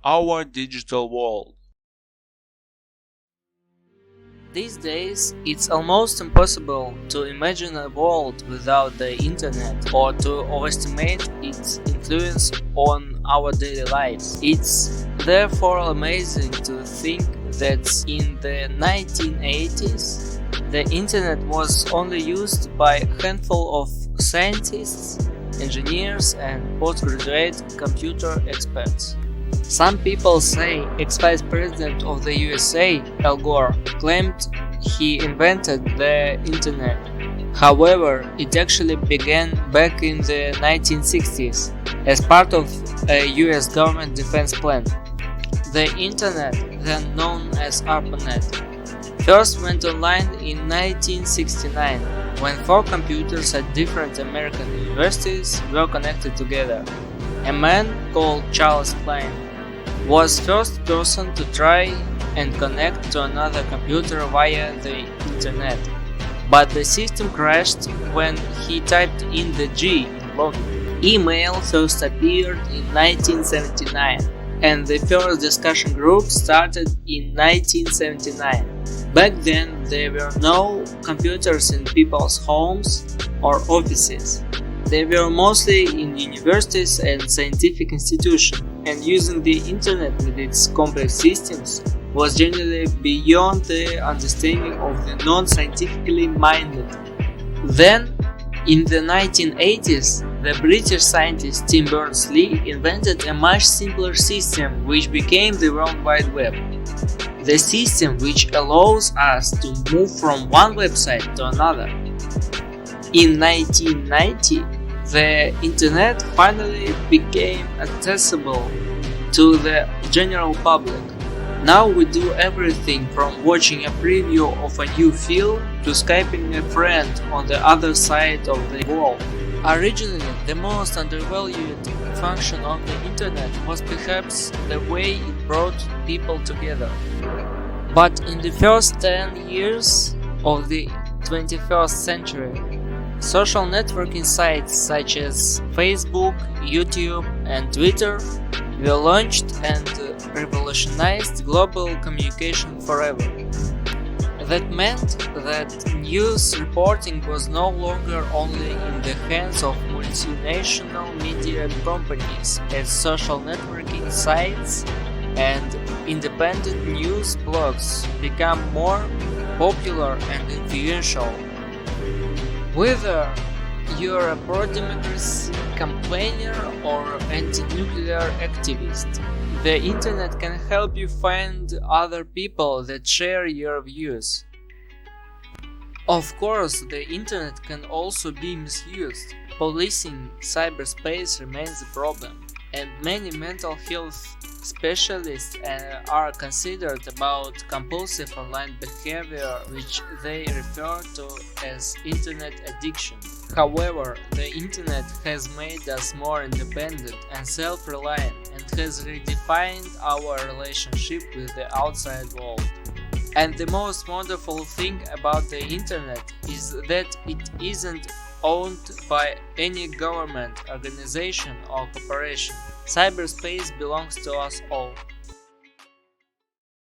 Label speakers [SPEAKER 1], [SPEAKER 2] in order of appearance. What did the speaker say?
[SPEAKER 1] our digital world.
[SPEAKER 2] These days, it's almost impossible to imagine a world without the internet or to overestimate its influence on our daily lives. It's therefore amazing to think that in the 1980s, the internet was only used by a handful of scientists, engineers, and postgraduate computer experts. Some people say ex-vice president of the USA, Al Gore, claimed he invented the internet. However, it actually began back in the 1960s as part of a US government defense plan. The internet, then known as ARPANET, first went online in 1969 when 4 computers at different American universities were connected together. A man called Charles Klein was first person to try and connect to another computer via the internet, but the system crashed when he typed in the G in login. Email first appeared in 1979, and the first discussion group started in 1979. Back then, there were no computers in people's homes or offices. They were mostly in universities and scientific institutions, and using the internet with its complex systems was generally beyond the understanding of the non-scientifically minded. Then, in the 1980s, the British scientist Tim Berners-Lee invented a much simpler system which became the World Wide Web. The system which allows us to move from one website to another. In 1990, the internet finally became accessible to the general public. Now we do everything from watching a preview of a new film to Skyping a friend on the other side of the world. Originally, the most undervalued function of the internet was perhaps the way it brought people together. But in the first 10 years of the 21st century, social networking sites such as Facebook, YouTube, and Twitter were launched and revolutionized global communication forever. That meant that news reporting was no longer only in the hands of multinational media companies, as social networking sites and independent news blogs become more popular and influential. Whether you're a pro-democracy campaigner or anti-nuclear activist, the internet can help you find other people that share your views. Of course, the internet can also be misused. Policing cyberspace remains a problem, and many mental health specialists are considered about compulsive online behavior, which they refer to as internet addiction. However, the internet has made us more independent and self-reliant and has redefined our relationship with the outside world. And the most wonderful thing about the internet is that it isn't owned by any government, organization or corporation. Cyberspace belongs to us all.